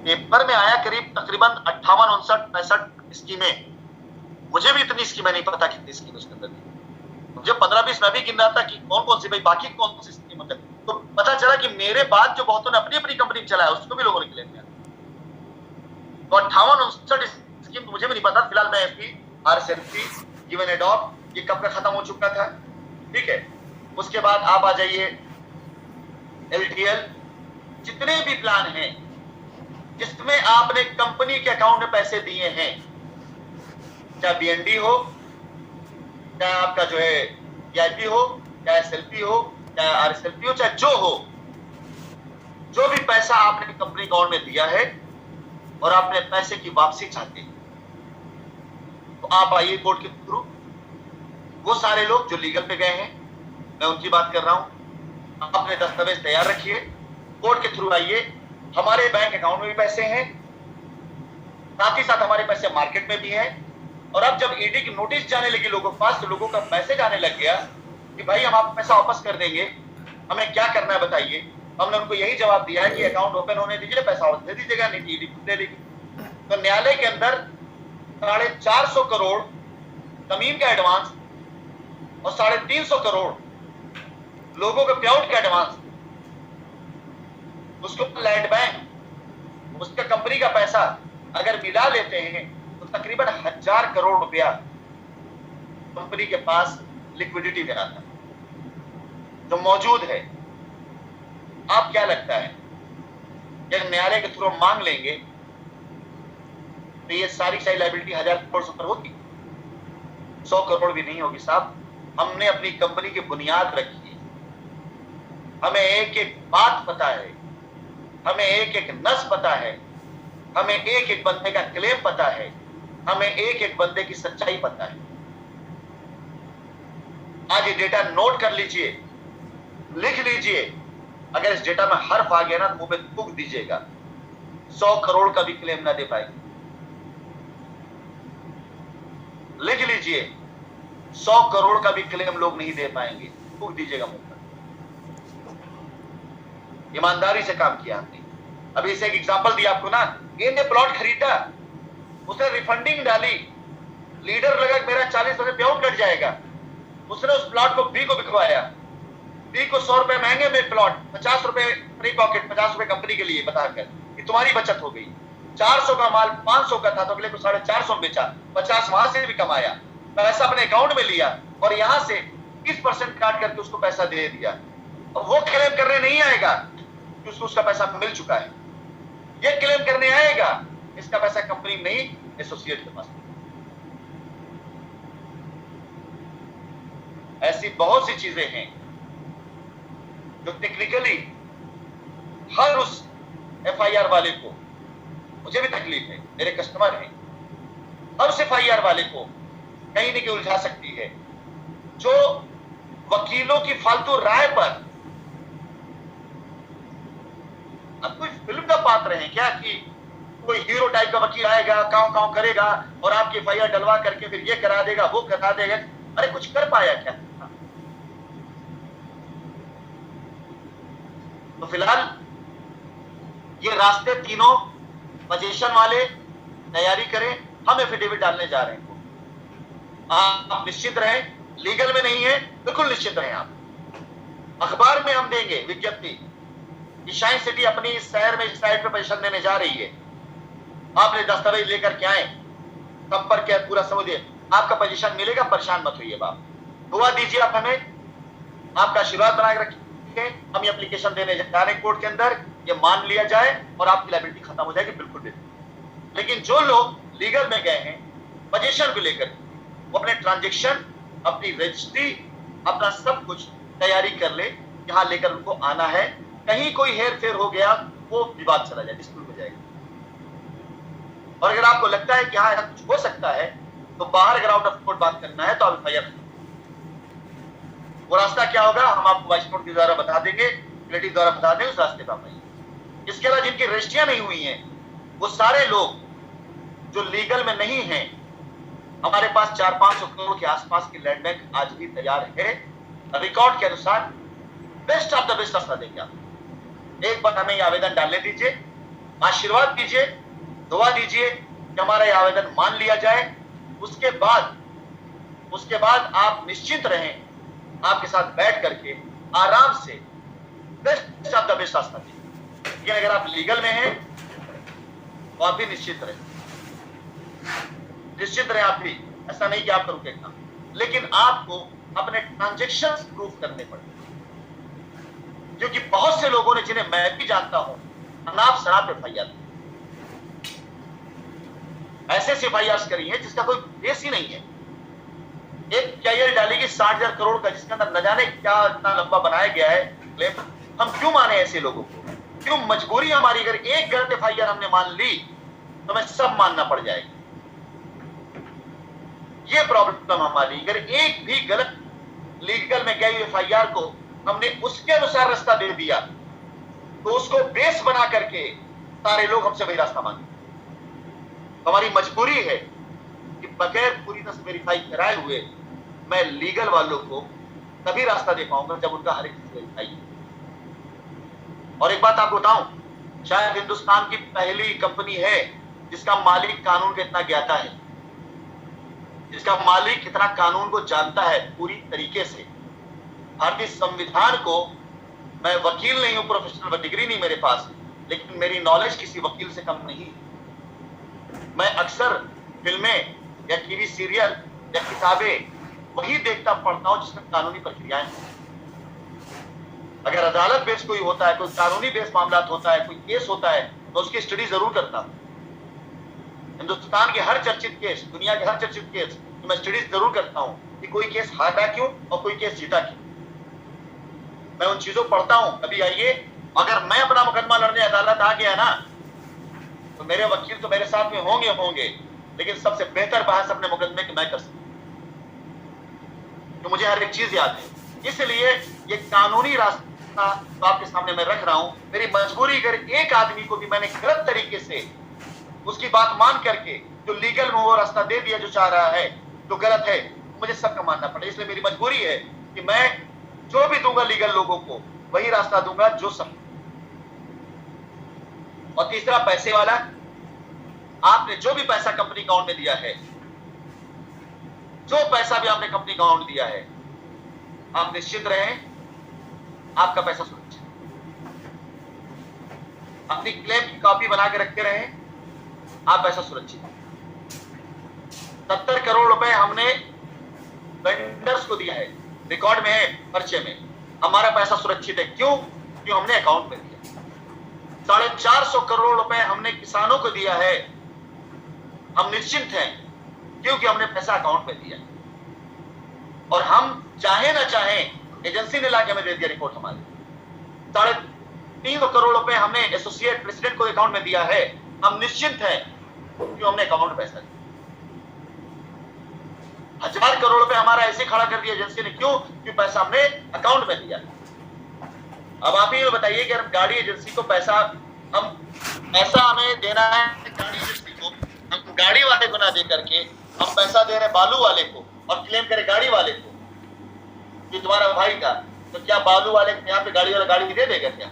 Paper में आया करीब तकरीबन 58-59 स्कीमें। मुझे भी इतनी स्कीमें नहीं पता कितनी स्कीम उसके अंदर थी। मुझे 15-20 मैं भी गिन रहा था कि कौन कौन सी, भाई बाकी कौन सी स्कीम मतलब, तो पता चला कि मेरे बाद जो बहुतों ने अपनी अपनी कंपनी चलाया उसको भी लोगों ने क्लेम किया। तो 58-59 स्कीम मुझे भी नहीं पता। फिलहाल मैं एफपी, आरएसएलपी, गिवन एडॉप ये कब का खत्म हो चुका था, ठीक है। उसके बाद आप आ जाइए एलटीएल, जितने भी प्लान हैं जिसमें आपने कंपनी के अकाउंट में पैसे दिए हैं, चाहे बीएनडी हो, चाहे आपका जो है ईआईपी हो, चाहे एसएलपी हो, चाहे आरएसएलपी हो, चाहे जो हो, जो भी पैसा आपने कंपनी अकाउंट में दिया है और आपने पैसे की वापसी चाहते हैं, तो आप आइए कोर्ट के थ्रू। वो सारे लोग जो लीगल पे गए हैं, मैं उनकी बात कर रहा हूं। अपने दस्तावेज तैयार रखिए, कोर्ट के थ्रू आइए। हमारे बैंक अकाउंट में भी पैसे हैं, साथ ही साथ हमारे पैसे मार्केट में भी हैं। और अब जब ईडी की नोटिस जाने लगी लोगों के पास, तो लोगों का मैसेज आने लग गया कि भाई हम आपको पैसा वापस कर देंगे, हमें क्या करना है बताइए। हमने उनको यही जवाब दिया है कि अकाउंट ओपन होने दीजिए, पैसा वापस दे दीजिएगा, नहीं ईडी दे देगी। तो न्यायालय के अंदर 450 करोड़ जमीन का एडवांस और 350 करोड़ लोगों के पेआउट का एडवांस, उसको लैंड बैंक, उसका कंपनी का पैसा अगर मिला लेते हैं तो तकरीबन 1000 करोड़ रुपया कंपनी के पास लिक्विडिटी में आता जो मौजूद है। आप क्या लगता है, जब न्यायालय के थ्रू मांग लेंगे तो ये सारी लायबिलिटी 1000 करोड़ से ऊपर होगी? 100 करोड़ भी नहीं होगी साहब। हमने अपनी कंपनी की बुनियाद रखी है, हमें एक एक बात पता है, हमें एक एक नस पता है, हमें एक एक बंदे का क्लेम पता है, हमें एक एक बंदे की सच्चाई पता है। आज ये डेटा नोट कर लीजिए, लिख लीजिए। अगर इस डेटा में हर्फ आ गया ना तो मुंह पे थूक दीजिएगा, 100 करोड़ का भी क्लेम ना दे पाएंगे। लिख लीजिए, 100 करोड़ का भी क्लेम लोग नहीं दे पाएंगे, थूक दीजिएगा मुंह पर। ईमानदारी से काम किया हमने। अभी इसे एक एग्जांपल दिया आपको ना, इन्हें प्लॉट खरीदा, उसने रिफंडिंग डाली, लीडर लगा मेरा 40% पे आउट कट जाएगा, उसने उस प्लॉट को बी को बिकवाया, बी को 100 रुपए महंगे में प्लॉट, 50 रुपए फ्री पॉकेट, 50 रुपए कंपनी के लिए बताकर कि तुम्हारी बचत हो गई। 400 का माल 500 का था तो अगले को 450 में बेचा, 50 वहां से भी कमाया, पैसा अपने अकाउंट में लिया और यहां से 20% काट करके उसको पैसा दे दिया। और वो क्लेम करने नहीं आएगा कि उसको उसका पैसा मिल चुका है, ये क्लेम करने आएगा इसका पैसा कंपनी नहीं एसोसिएट के पास। ऐसी बहुत सी चीजें हैं जो टेक्निकली हर उस एफआईआर वाले को, मुझे भी तकलीफ है, मेरे कस्टमर हैं, हर उस एफआईआर वाले को कहीं न कहीं उलझा सकती है, जो वकीलों की फालतू राय पर। अब कोई फिल्म का पात्र है क्या कि कोई हीरो टाइप का वकील आएगा, काव काव करेगा और आपकी एफआईआर डलवा करके फिर ये करा देगा, वो करा देगा? अरे कुछ कर पाया क्या? तो फिलहाल ये रास्ते तीनों पोजीशन वाले तैयारी करें, हम एफिडेविट डालने जा रहे हैं। आप निश्चित रहें, लीगल में नहीं है, बिल्कुल निश्चित रहें। आप अखबार में हम देंगे विज्ञप्ति कि शाइन सिटी अपनी इस शहर में इस साइड पे पोजीशन देने जा रही है, आपने दस्तावेज लेकर के आए, संपर्क किया, पूरा समझिए, आपका पोजीशन मिलेगा, परेशान मत होइए बाप। दुआ दीजिए आप हमें, आपका आशीर्वाद बना के रखिए। हम ये एप्लीकेशन देने जा रहे हैं कोर्ट के अंदर, ये मान लिया जाए और आपकी लायबिलिटी खत्म हो जाएगी, बिल्कुल बिल्कुल। लेकिन जो लोग लीगल में गए हैं पोजीशन को लेकर, वो अपने ट्रांजेक्शन, अपनी रजिस्ट्री, अपना सब कुछ तैयारी कर ले, यहां लेकर उनको आना है। कहीं कोई हेर फेर हो गया, वो विवाद चला जाए, डिस्प्यूट हो जाएगा। और अगर आपको लगता है कि हाँ ऐसा कुछ हो सकता है, तो बाहर अगर आउट ऑफ कोर्ट बात करना है तो आप एफआईआर, वो रास्ता क्या होगा हम आपको वाइस कोर्ट के द्वारा बता देंगे, रिलेटिव द्वारा बता देंगे, उस रास्ते पर आप आइए। इसके अलावा जिनकी रजिस्ट्रियां नहीं हुई हैं, वो सारे लोग जो लीगल में नहीं हैं, हमारे पास 400-500 करोड़ के आसपास की लैंड बैंक आज भी तैयार है, रिकॉर्ड के अनुसार बेस्ट ऑफ द बेस्ट रास्ता देंगे आप। एक बार हमें ये आवेदन डालने दीजिए, आशीर्वाद दीजिए, दुआ दीजिए कि हमारा यह आवेदन मान लिया जाए। उसके बाद आप निश्चिंत रहें, आपके साथ बैठ करके आराम से बेस्ट ऑफ द बेस्ट रास्ता दीजिए। लेकिन अगर आप लीगल में हैं तो आप भी निश्चित रहें आप भी। ऐसा नहीं कि आपका रुकेगा, लेकिन आपको अपने ट्रांजैक्शंस प्रूव करने पड़ेंगे, क्योंकि बहुत से लोगों ने, जिन्हें मैं भी जानता हूं, अनाप शराब एफआईआर, ऐसे एफआईआर करी है जिसका कोई बेस ही नहीं है। एक कैरियर डालेगी 60,000 करोड़ का, जिसके अंदर न जाने क्या इतना लंबा बनाया गया है क्लेम। हम क्यों माने ऐसे लोगों को? क्यों? मजबूरी हमारी। अगर एक गलत एफआईआर हमने मान ली तो हमें सब मानना पड़ जाएगा। ये प्रॉब्लम हमारी। अगर एक भी गलत लीगल में गई एफआईआर को हमने उसके अनुसार रास्ता दे दिया तो उसको बेस बना करके सारे लोग हमसे वही रास्ता मांगे। हमारी मजबूरी है कि बगैर पूरी तरह से वेरीफाई कराए हुए मैं लीगल वालों को तभी रास्ता दे पाऊंगा जब उनका हर एक चीज वेरीफाई हो। और एक बात आपको बताऊं, शायद हिंदुस्तान की पहली कंपनी है जिसका मालिक कानून का इतना ज्ञाता है, जिसका मालिक इतना कानून को जानता है पूरी तरीके से। भारतीय संविधान को, मैं वकील नहीं हूं, प्रोफेशनल डिग्री नहीं मेरे पास, लेकिन मेरी नॉलेज किसी वकील से कम नहीं। मैं अक्सर फिल्में या टीवी सीरियल या किताबें वही देखता पढ़ता हूं जिसमें कानूनी प्रक्रियाएं हैं। अगर अदालत बेस कोई होता है, कोई कानूनी बेस मामला होता है, कोई केस होता है, तो उसकी स्टडी जरूर करता हूं। हिंदुस्तान के हर चर्चित केस, दुनिया के हर चर्चित केस तो मैं स्टडी जरूर करता हूं कि कोई केस हारा क्यों और कोई केस जीता क्यों। मैं उन चीजों पढ़ता हूं। कभी आइए, अगर मैं अपना मुकदमा लड़ने अदालत आ गया ना, तो मेरे वकील तो मेरे साथ में होंगे, लेकिन सबसे बेहतर बहस अपने मुकदमे की मैं कर सकता हूं, तो मुझे हर एक चीज याद है। इसलिए ये कानूनी रास्ता तो आपके सामने मैं रख रहा हूं। मेरी मजबूरी, अगर एक आदमी को भी मैंने गलत तरीके से उसकी बात मान करके जो लीगल में वो रास्ता दे दिया जो चाह रहा है, जो गलत है, मुझे सबका मानना पड़े। इसलिए मेरी मजबूरी है कि मैं जो भी दूंगा लीगल लोगों को वही रास्ता दूंगा जो सब। और तीसरा, पैसे वाला, आपने जो भी पैसा कंपनी अकाउंट में दिया है, जो पैसा भी आपने कंपनी अकाउंट दिया है, आप निश्चित रहें आपका पैसा सुरक्षित। अपनी क्लेम की कॉपी बना के रखते रहें, आप पैसा सुरक्षित। 70 करोड़ रुपए हमने वेंडर्स को दिया है, रिकॉर्ड में है, पर्चे में, हमारा पैसा सुरक्षित है। क्यों? क्यों हमने अकाउंट में दिया। 450 करोड़ रुपए हमने किसानों को दिया है, हम निश्चिंत हैं क्योंकि हमने पैसा अकाउंट में दिया। और हम चाहे ना चाहे, एजेंसी ने लाके हमें दे दिया रिपोर्ट हमारी। 350 करोड़ रुपए हमने एसोसिएट प्रेसिडेंट को अकाउंट में दिया है, हम निश्चिंत हैं क्यों हमने अकाउंट में पैसा दिया। 1000 करोड़ रुपए हमारा ऐसे खड़ा कर दिया एजेंसी ने, क्यों? क्योंकि पैसा हमने अकाउंट में दिया। अब आप ही बताइए कि हम गाड़ी एजेंसी को पैसा हमें देना है, गाड़ी एजेंसी को, हम गाड़ी वाले को ना दे करके हम पैसा दे रहे बालू वाले को और क्लेम करे गाड़ी वाले को कि तुम्हारा भाई था, तो क्या बालू वाले यहाँ पे गाड़ी वाला गाड़ी दे देगा क्या?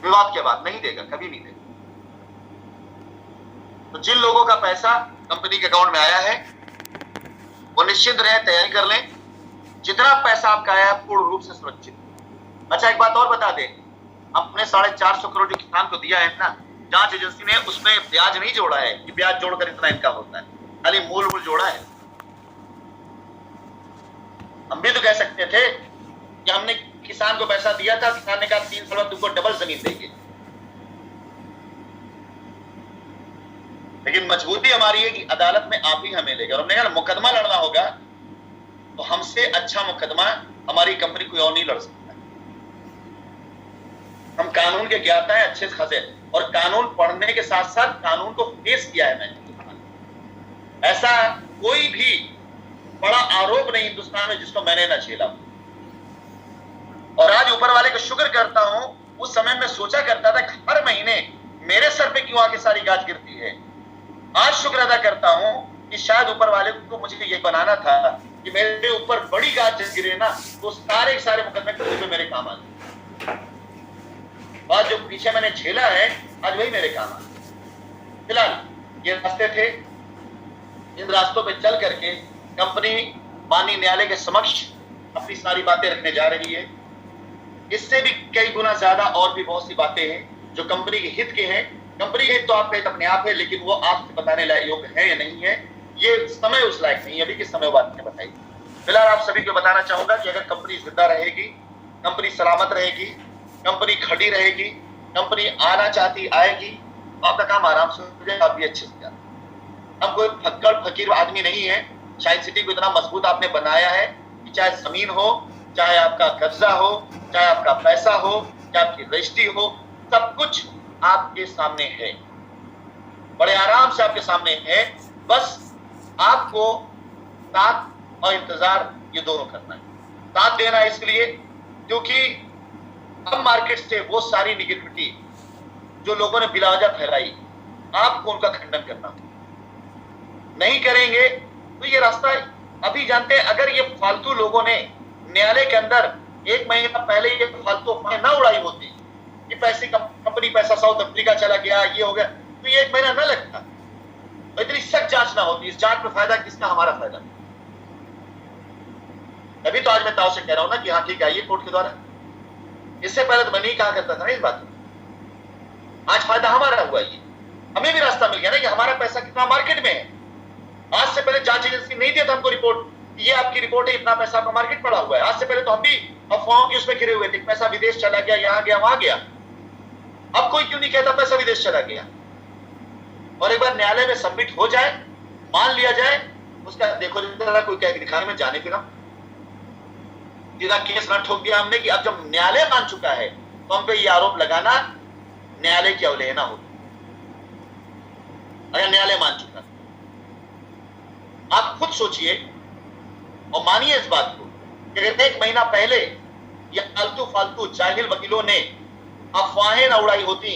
विवाद के बाद नहीं देगा, कभी नहीं देगा। तो जिन लोगों का पैसा कंपनी के अकाउंट में आया है वो निश्चिंत रहे, तैयारी कर लें। जितना पैसा आपका आया है पूर्ण रूप से सुरक्षित। अच्छा, एक बात और बता दें, अपने 450 करोड़ जो किसान को दिया है ना, जांच एजेंसी ने उसमें ब्याज नहीं जोड़ा है कि ब्याज जोड़कर इतना इनकम होता है, खाली मूल जोड़ा है। हम भी तो कह सकते थे कि हमने किसान को पैसा दिया था, किसान ने कहा 3 साल बाद तुमको डबल जमीन देंगे। लेकिन मजबूरी हमारी है कि अदालत में आप ही हमें लेगा। और हमने कहा मुकदमा लड़ना होगा तो हमसे अच्छा मुकदमा हमारी कंपनी कोई और नहीं लड़ सकता। हम कानून के ज्ञाता है अच्छे खासे, और कानून पढ़ने के साथ साथ कानून को फेस किया है मैंने। ऐसा कोई भी बड़ा आरोप नहीं हिंदुस्तान में जिसको मैंने ना झेला। और आज ऊपर वाले को शुक्र करता हूं, उस समय में सोचा करता था कि हर महीने मेरे सर पे क्यों आके सारी गाज गिरती है। आज शुक्र अदा करता हूं कि शायद ऊपर वाले को मुझे ये बनाना था कि मेरे ऊपर बड़ी गाज गिरे ना, तो सारे मुकदमे मेरे काम आ गए। और जो पीछे मैंने झेला है आज वही मेरे काम आए। फिलहाल ये रास्ते थे, इन रास्तों पे चल करके कंपनी माननीय न्यायालय के समक्ष अपनी सारी बातें रखने जा रही है। इससे भी कई गुना ज्यादा और भी बहुत सी बातें हैं जो कंपनी के हित के हैं। कंपनी के हित तो आपके अपने आप है, लेकिन वो आपसे बताने लायक योग्य है या नहीं है, ये समय उस लायक नहीं है अभी कि समय बात में बताइए। फिलहाल आप सभी को बताना चाहूंगा कि अगर कंपनी जिंदा रहेगी, कंपनी सलामत रहेगी, कंपनी खड़ी रहेगी, कंपनी आना चाहती आएगी, तो आपका काम आराम से हो जाएगा, आप भी अच्छे से जाए। हम कोई फक्कड़ फकीर आदमी नहीं है। साइंस सिटी को इतना मजबूत आपने बनाया है कि चाहे जमीन हो, चाहे आपका कब्जा हो, चाहे आपका पैसा हो, चाहे आपकी रजिस्ट्री हो, सब कुछ आपके सामने है, बड़े आराम से आपके सामने है। बस आपको साथ और इंतजार ये दोनों करना है। साथ देना इसलिए क्योंकि अब मार्केट से वो सारी निगेटिविटी जो लोगों ने बिलावजा फैलाई, आपको उनका खंडन करना हो। नहीं करेंगे तो ये रास्ता अभी जानते हैं, अगर ये फालतू लोगों ने न्यायालय के अंदर 1 महीना पहले ये फालतू अफवाहें ना उड़ाई होती कि पैसे कंपनी पैसा साउथ अफ्रीका चला गया, ये हो गया, तो ये 1 महीना ना लगता, तो इतनी सख्त जांच ना होती। इस जांच में फायदा किसका? हमारा फायदा। अभी तो आज मैं ताऊ से कह रहा हूं ना कि हाँ ठीक है, आइए कोर्ट के द्वारा। इससे पहले तो मैं नहीं कहा करता था ना इस बात में। आज फायदा हमारा हुआ, ये हमें भी रास्ता मिल गया ना कि हमारा पैसा कितना मार्केट में है। आज से पहले जांच एजेंसी नहीं देता हमको रिपोर्ट, ये आपकी रिपोर्ट है, इतना पैसा आपका मार्केट पड़ा हुआ है। आज से पहले तो हम भी अफवाहों की उसमें घिरे हुए थे, पैसा विदेश चला गया, यहां गया वहां गया। अब कोई क्यों नहीं कहता पैसा विदेश चला गया? और एक बार न्यायालय में सबमिट हो जाए, मान लिया जाए, उसका देखो जरा कोई कह दिखाने में जाने फिर सीधा केस ना ठोक दिया हमने कि अब जब न्यायालय मान चुका है तो हम पे ये आरोप लगाना न्यायालय की अवहेलना होगी। अगर न्यायालय मान चुका, आप खुद सोचिए और मानिए इस बात को कि अगर 1 महीना पहले ये फालतू फालतू जाहिल वकीलों ने अफवाहें न उड़ाई होती,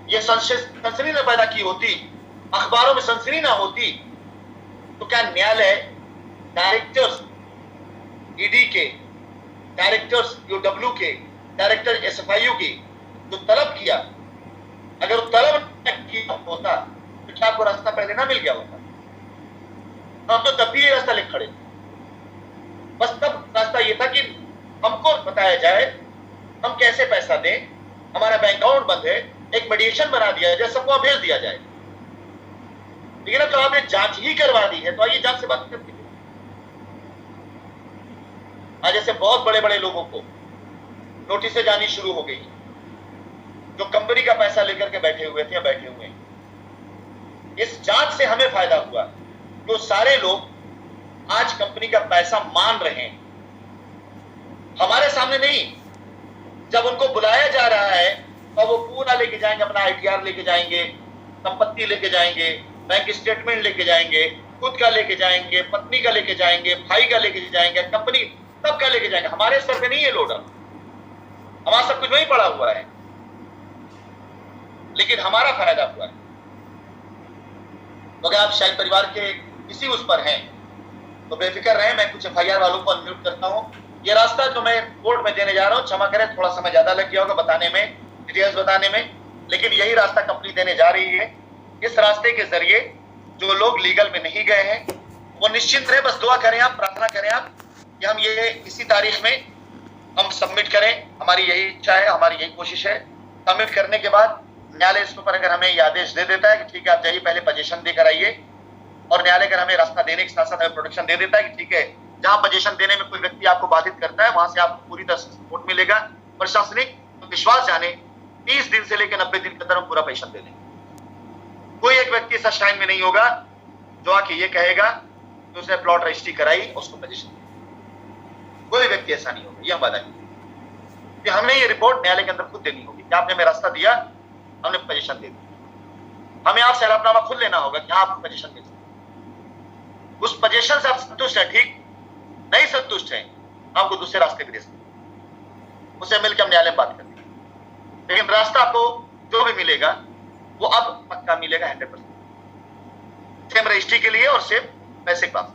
ये सनसनी न पैदा की होती, अखबारों में सनसनी ना होती, तो क्या न्यायालय डायरेक्टर्स ईडी के, डायरेक्टर्स यूडब्ल्यू के, डायरेक्टर एसएफआईयू की जो तलब किया, अगर तलब किया होता तो क्या आपको रास्ता पहले ना मिल गया होता? हम तो तब भी ये रास्ता लिख खड़े। बस तब रास्ता ये था कि हमको बताया जाए हम कैसे पैसा दें, हमारा बैंक अकाउंट बंद है, एक मीडिएशन बना दिया जाए, सबको भेज दिया जाए। लेकिन अब तो आपने जांच ही करवा दी है, तो आइए जांच से बात करते हैं। आज ऐसे बहुत बड़े बड़े लोगों को नोटिसें जानी शुरू हो गई जो कंपनी का पैसा लेकर के बैठे हुए थे या बैठे हुए हैं। इस जांच से हमें फायदा हुआ, तो सारे लोग आज कंपनी का पैसा मान रहे हैं, हमारे सामने नहीं। जब उनको बुलाया जा रहा है और वो पूरा लेके जाएंगे, अपना आईटीआर लेके जाएंगे, संपत्ति लेके जाएंगे, बैंक स्टेटमेंट लेके जाएंगे, खुद का लेके जाएंगे, पत्नी का लेके जाएंगे, भाई का लेके जाएंगे, कंपनी सबका लेके जाएंगे। हमारे सर पे नहीं है लोड, हमारा सब कुछ वहीं पड़ा हुआ है, लेकिन हमारा फायदा हुआ है। तो अगर आप शायद परिवार के किसी उस पर हैं तो बेफिक्र रहें। मैं कुछ एफआईआर वालों को अनम्यूट करता हूं। ये रास्ता जो मैं कोर्ट में देने जा रहा हूं, क्षमा करें थोड़ा समय ज्यादा लग गया होगा बताने में, डिटेल्स बताने में, लेकिन यही रास्ता कंपनी देने जा रही है। इस रास्ते के जरिए जो लोग लीगल में नहीं गए हैं वो निश्चिंत रहे, बस दुआ करें आप, प्रार्थना करें आप कि हम ये इसी तारीख में हम सबमिट करें। हमारी यही इच्छा है, हमारी यही कोशिश है। सबमिट करने के बाद न्यायालय इसके ऊपर अगर हमें ये आदेश दे देता है कि ठीक है आप जाइए पहले पजेशन देकर आइए, और न्यायालय अगर हमें रास्ता देने के साथ साथ हमें प्रोटेक्शन दे देता है कि ठीक है जहां पजेशन देने में कोई व्यक्ति आपको बाधित करता है वहां से आपको पूरी तरह से सपोर्ट मिलेगा, प्रशासनिक विश्वास जाने 30 दिन से लेकर 90 दिन के अंदर हम पूरा पजेशन दे देंगे। कोई एक व्यक्ति ऐसा शाइन में नहीं होगा जो आके ये कहेगा कि उसने प्लॉट रजिस्ट्री कराई उसको पजेशन, कोई व्यक्ति ऐसा नहीं होगा। ये हम वादा कि हमने ये रिपोर्ट न्यायालय के अंदर खुद देनी होगी कि आपने हमें रास्ता दिया, हमने पोजीशन दे दी। हमें आपसे हलफनामा खुद लेना होगा कि आप पोजीशन दे, उस पोजीशन से आप संतुष्ट है, ठीक नहीं संतुष्ट है आपको दूसरे रास्ते पे दे सकते, उससे मिलकर हम न्यायालय में बात करते हैं। लेकिन रास्ता आपको जो भी मिलेगा वो अब पक्का मिलेगा 100%, सेम रजिस्ट्री के लिए और सेम पैसे के पास।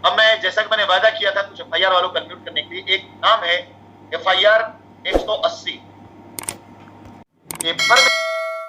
अब मैं जैसा कि मैंने वादा किया था कुछ एफआईआर वालों को अनम्यूट करने के लिए, एक नाम है एफआईआर 180 पेपर में